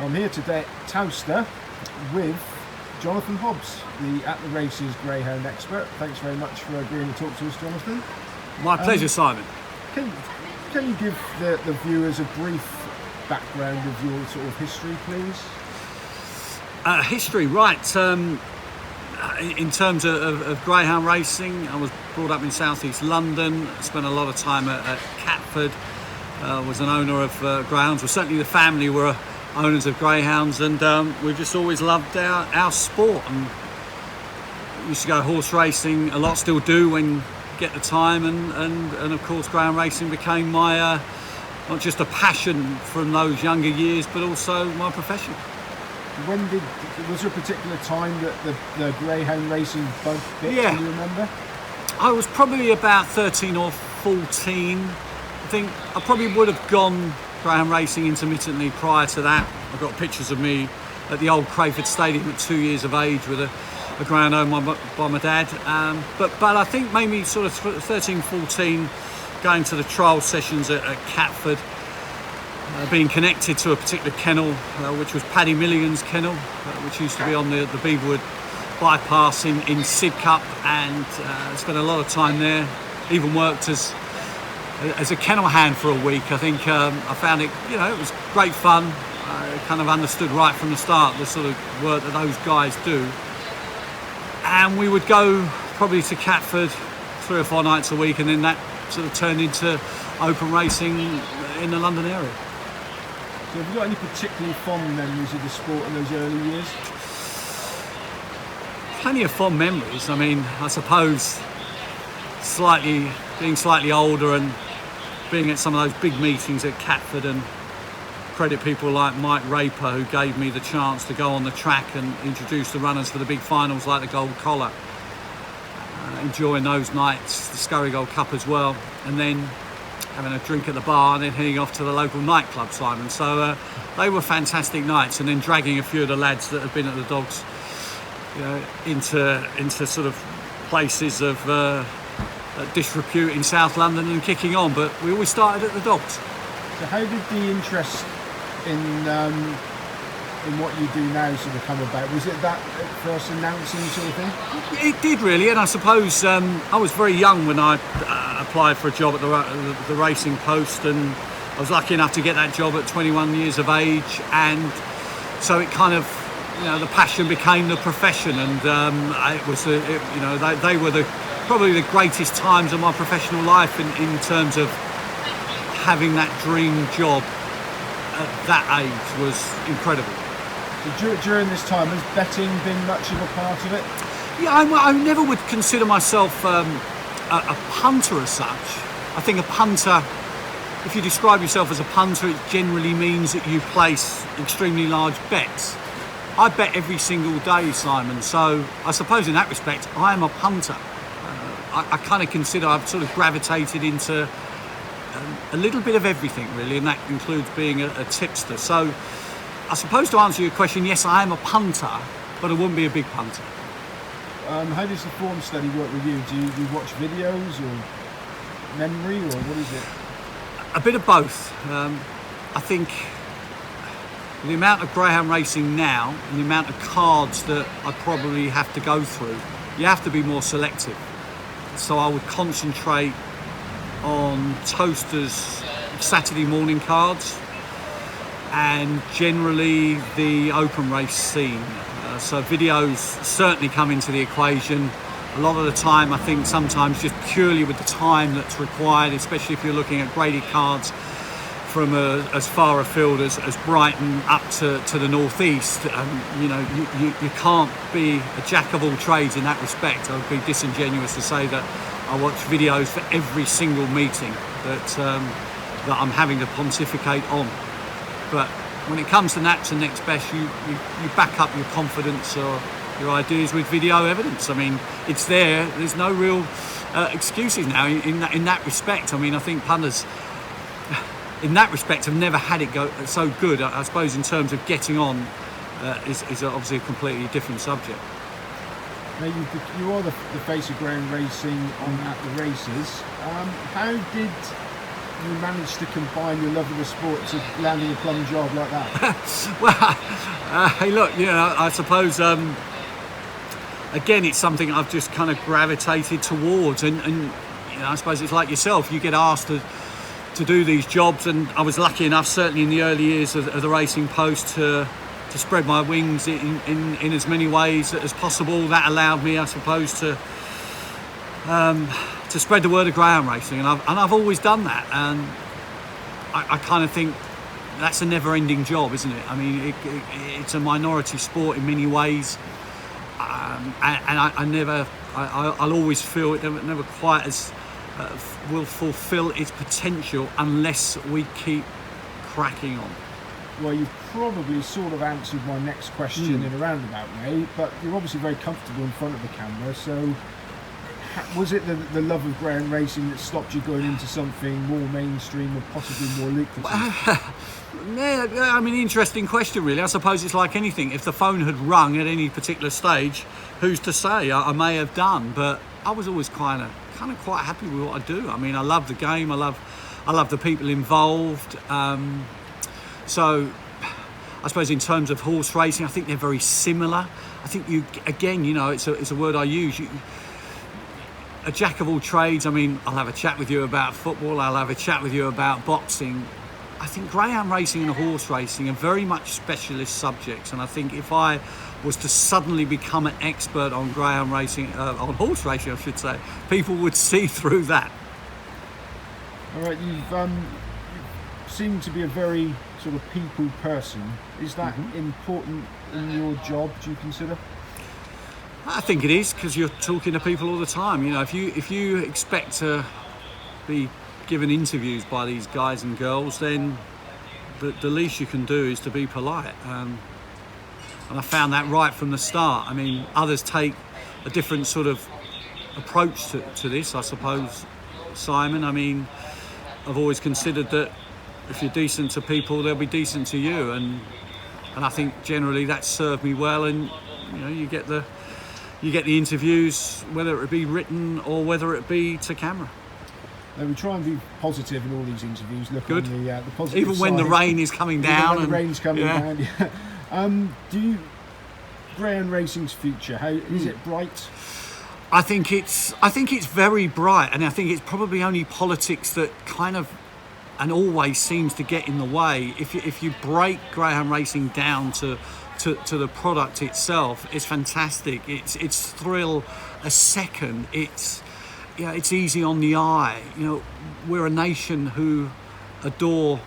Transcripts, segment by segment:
I'm here today at Towcester with Jonathan Hobbs, the At The Races Greyhound expert. Thanks very much for agreeing to talk to us, Jonathan. My pleasure, Simon. Can you give the viewers a brief background of your sort of history, please? History, right. In terms of greyhound racing, I was brought up in southeast London, spent a lot of time at Catford, was an owner of greyhounds. Well, certainly the family were owners of greyhounds, and we've just always loved our sport. And used to go horse racing a lot, still do when you get the time, and of course greyhound racing became my not just a passion from those younger years, but also my profession. Was there a particular time that the greyhound racing bug bit? Yeah. Can you remember? I was probably about 13 or 14. I think I probably would have gone greyhound racing intermittently prior to that. I've got pictures of me at the old Crayford Stadium at 2 years of age with a greyhound owned by my dad. But I think maybe sort of 13, 14, going to the trial sessions at Catford, being connected to a particular kennel, which was Paddy Milligan's kennel, which used to be on the Beaverwood bypass in Sidcup, and spent a lot of time there. Even worked as a kennel hand for a week. I think I found it, it was great fun. I kind of understood right from the start the sort of work that those guys do. And we would go probably to Catford 3 or 4 nights a week, and then that sort of turned into open racing in the London area. So have you got any particularly fond memories of the sport in those early years? Plenty of fond memories. I mean, I suppose being slightly older and being at some of those big meetings at Catford, and credit people like Mike Raper, who gave me the chance to go on the track and introduce the runners for the big finals like the Gold Collar. Enjoying those nights, the Scurry Gold Cup as well, and then having a drink at the bar and then heading off to the local nightclub, Simon. So they were fantastic nights, and then dragging a few of the lads that had been at the Dogs into sort of places of disrepute in South London and kicking on, but we always started at the Dogs. So how did the interest in what you do now sort of come about? Was it that first announcing sort of thing? It did really, and I suppose I was very young when I applied for a job at the Racing Post, and I was lucky enough to get that job at 21 years of age, and so it kind of, the passion became the profession, and it was, they were probably the greatest times of my professional life in terms of having that dream job at that age was incredible. So during this time, has betting been much of a part of it? Yeah, I never would consider myself a punter as such. I think a punter, if you describe yourself as a punter, it generally means that you place extremely large bets. I bet every single day, Simon, so I suppose in that respect I am a punter. I kind of consider I've sort of gravitated into a little bit of everything really, and that includes being a tipster. So I suppose to answer your question, yes, I am a punter, but I wouldn't be a big punter. How does the form study work with you? Do you watch videos or memory, or what is it? A bit of both. I think the amount of greyhound racing now and the amount of cards that I probably have to go through, you have to be more selective. So I would concentrate on Towcester's Saturday morning cards and generally the open race scene. So videos certainly come into the equation. A lot of the time, I think sometimes just purely with the time that's required, especially if you're looking at graded cards from as far afield as Brighton up to the northeast. You can't be a jack of all trades in that respect. I would be disingenuous to say that I watch videos for every single meeting that I'm having to pontificate on. But when it comes to Nats and next best, you back up your confidence or your ideas with video evidence. I mean, it's there. There's no real excuses now in that respect. I mean, I think punters in that respect have never had it go so good. I suppose in terms of getting on is obviously a completely different subject. Now you are the face of greyhound racing on At The Races. How did you managed to combine your love of the sport to landing a plum job like that? Well, hey, look, I suppose again, it's something I've just kind of gravitated towards, and I suppose it's like yourself. You get asked to do these jobs, and I was lucky enough, certainly in the early years of the Racing Post, to spread my wings in as many ways as possible. That allowed me, I suppose, to spread the word of greyhound racing, and I've always done that. And I kind of think that's a never-ending job, isn't it? I mean, it's a minority sport in many ways, and I'll always feel it never quite as will fulfil its potential unless we keep cracking on. Well, you've probably sort of answered my next question in a roundabout way, but you're obviously very comfortable in front of the camera, so was it the love of greyhound racing that stopped you going into something more mainstream or possibly more lucrative? Yeah, I mean, interesting question, really. I suppose it's like anything. If the phone had rung at any particular stage, who's to say? I may have done, but I was always kind of quite happy with what I do. I mean, I love the game. I love the people involved. So, I suppose in terms of horse racing, I think they're very similar. I think it's a word I use. A jack of all trades. I mean, I'll have a chat with you about football. I'll have a chat with you about boxing. I think greyhound racing and horse racing are very much specialist subjects, and I think if I was to suddenly become an expert on greyhound racing, on horse racing, I should say, people would see through that. All right, you seem to be a very sort of people person. Is that important in your job, do you consider? I think it is, because you're talking to people all the time. If you expect to be given interviews by these guys and girls, then the least you can do is to be polite. And I found that right from the start. I mean, others take a different sort of approach to this, I suppose, Simon. I mean, I've always considered that if you're decent to people, they'll be decent to you. And I think generally that's served me well. And, you get the interviews, whether it be written or whether it be to camera. We try and be positive in all these interviews. Look Good. On the positive Even when side. the rain is coming down. Even when the rain's coming down. Yeah. Greyhound racing's future, how is it bright? I think it's very bright, and I think it's probably only politics that kind of and always seems to get in the way. If you break greyhound racing down to the product itself, it's fantastic. It's thrill a second. It's easy on the eye. We're a nation who adore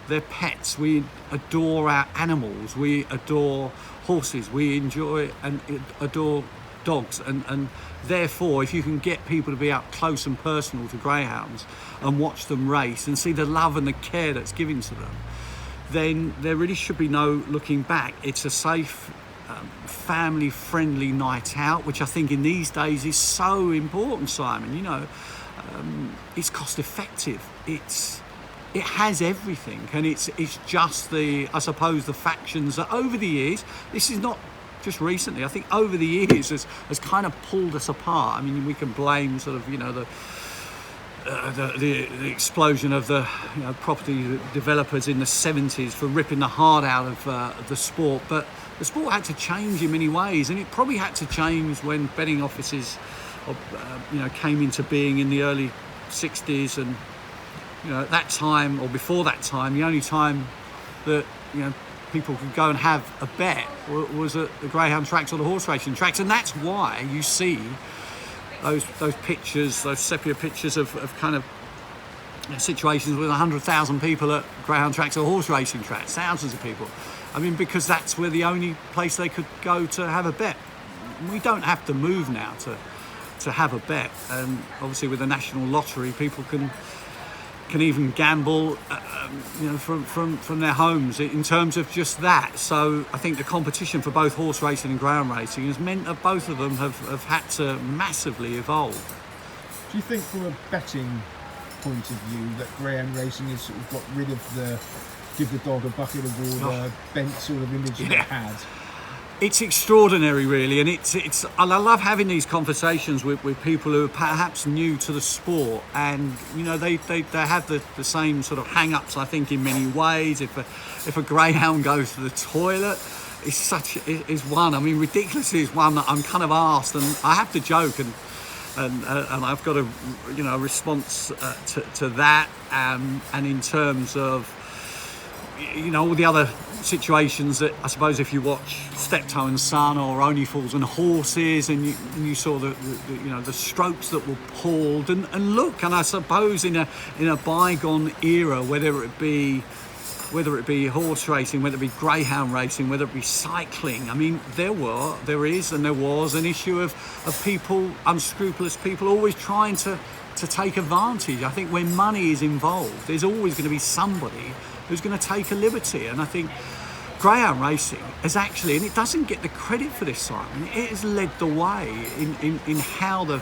their pets. We adore our animals. We adore horses. We enjoy and adore dogs. And therefore, if you can get people to be up close and personal to greyhounds and watch them race and see the love and the care that's given to them, then there really should be no looking back. It's a safe, family-friendly night out, which I think in these days is so important, Simon. It's cost-effective. It has everything, and it's just I suppose the factions that over the years, this is not just recently, I think over the years has kind of pulled us apart. I mean, we can blame sort of the explosion of the property developers in the 70s for ripping the heart out of the sport, but the sport had to change in many ways, and it probably had to change when betting offices came into being in the early 60s, and at that time or before that time, the only time that people could go and have a bet was at the greyhound tracks or the horse racing tracks, and that's why you see those pictures, those sepia pictures of kind of situations with 100,000 people at greyhound tracks or horse racing tracks, thousands of people. I mean, because that's where the only place they could go to have a bet. We don't have to move now to have a bet, and obviously with the national lottery, people can even gamble, from their homes in terms of just that. So I think the competition for both horse racing and greyhound racing has meant that both of them have had to massively evolve. Do you think, from a betting point of view, that greyhound racing has sort of got rid of the give the dog a bucket of water, bent sort of image that it had? It's extraordinary, really, and and I love having these conversations with people who are perhaps new to the sport, and they have the same sort of hang-ups, I think, in many ways. If a greyhound goes to the toilet, is one. I mean, ridiculously is one that I'm kind of asked, and I have to joke and I've got a response to that, and in terms of all the other situations that I suppose if you watch Steptoe and Son or Only Fools and Horses, and you saw the strokes that were pulled, and look, and I suppose in a bygone era, whether it be horse racing, whether it be greyhound racing, whether it be cycling, I mean, there was an issue of people, unscrupulous people, always trying to take advantage. I think when money is involved, there's always going to be somebody who's going to take a liberty. And I think greyhound racing has actually, and it doesn't get the credit for this, Simon, it has led the way in how the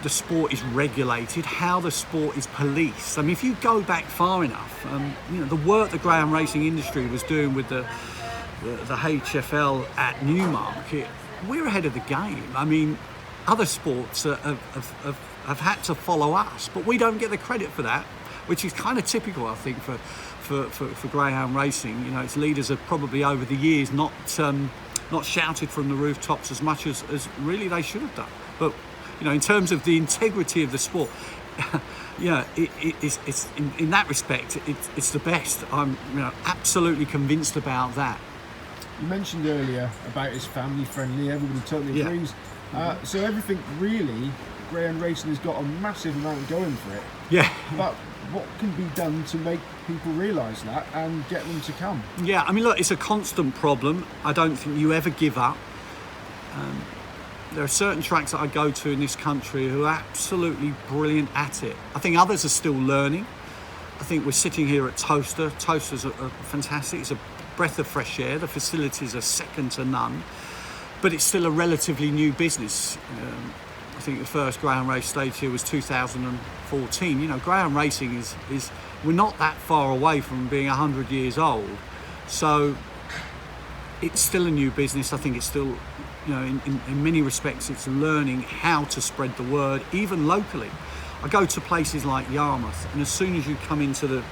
sport is regulated, how the sport is policed. I mean, if you go back far enough, the work the greyhound racing industry was doing with the HFL at Newmarket, we're ahead of the game. I mean, other sports have had to follow us, but we don't get the credit for that, which is kind of typical, I think, for greyhound racing. Its leaders have probably over the years not shouted from the rooftops as much as really they should have done. But in terms of the integrity of the sport, it's in that respect, it's the best. I'm absolutely convinced about that. You mentioned earlier about it's family friendly. Everybody totally agrees. So everything really, greyhound racing has got a massive amount going for it. Yeah. But what can be done to make people realise that and get them to come? Yeah, I mean, look, it's a constant problem. I don't think you ever give up. There are certain tracks that I go to in this country who are absolutely brilliant at it. I think others are still learning. I think we're sitting here at Towcester. Towcester's a fantastic. It's a breath of fresh air. The facilities are second to none. But it's still a relatively new business. I think the first greyhound race staged here was 2014. Greyhound racing is we're not that far away from being 100 years old. So it's still a new business. I think it's still, in many respects, it's learning how to spread the word, even locally. I go to places like Yarmouth, and as soon as you come into the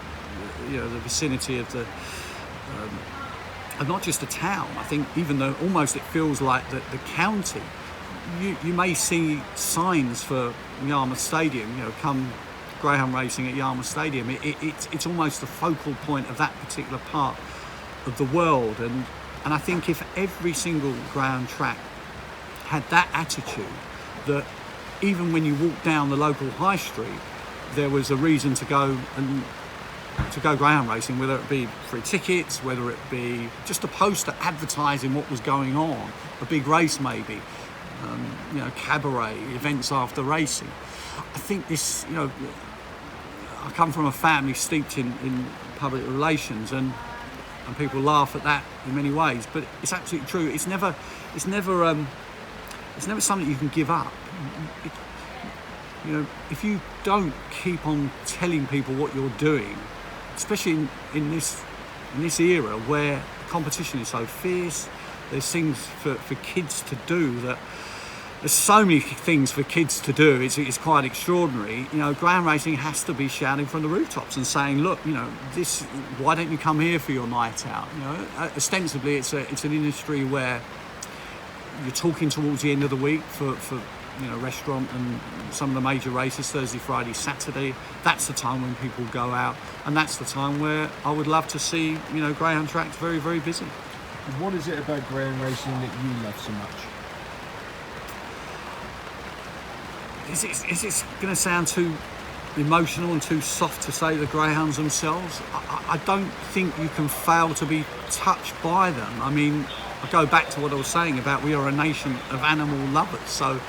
vicinity of and not just a town, I think, even though almost it feels like the county, you may see signs for Yarmouth Stadium, come greyhound racing at Yarmouth Stadium. It's almost the focal point of that particular part of the world. And I think if every single greyhound track had that attitude, that even when you walk down the local high street, there was a reason to go greyhound racing, whether it be free tickets, whether it be just a poster advertising what was going on, a big race maybe, cabaret, events after racing. I think this, I come from a family steeped in public relations, and people laugh at that in many ways, but it's absolutely true. It's never something you can give up. If you don't keep on telling people what you're doing, especially in this era where competition is so fierce, there's things for kids to do that. There's so many things for kids to do. It's quite extraordinary. Greyhound racing has to be shouting from the rooftops and saying, look, this. Why don't you come here for your night out? Ostensibly, it's an industry where you're talking towards the end of the week for restaurant and some of the major races, Thursday, Friday, Saturday. That's the time when people go out, and that's the time where I would love to see greyhound tracks very, very busy. What is it about greyhound racing that you love so much? Is it going to sound too emotional and too soft to say the greyhounds themselves? I don't think you can fail to be touched by them. I mean, I go back to what I was saying about we are a nation of animal lovers, so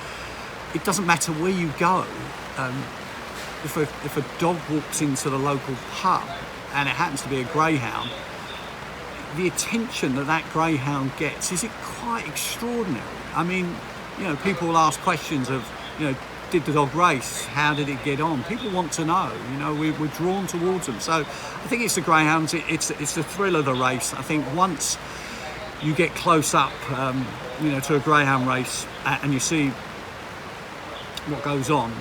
it doesn't matter where you go. If a dog walks into the local pub and it happens to be a greyhound, the attention that greyhound gets is quite extraordinary. I mean, people will ask questions of, did the dog race? How did it get on? People want to know. We're drawn towards them. So I think it's the greyhounds. It's the thrill of the race. I think once you get close up, to a greyhound race and you see what goes on,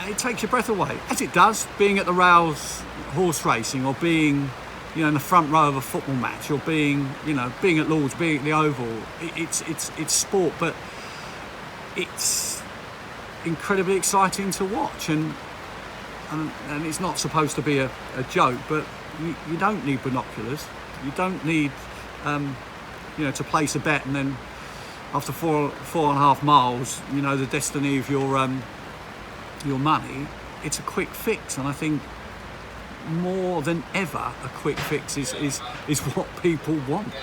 it takes your breath away, as it does being at the rails horse racing, or being, in the front row of a football match, or being at Lord's, being at the Oval. It's sport, but it's incredibly exciting to watch, and it's not supposed to be a joke, but you don't need binoculars. You don't need to place a bet and then after 4.5 miles, the destiny of your money. It's a quick fix, and I think more than ever a quick fix is what people want.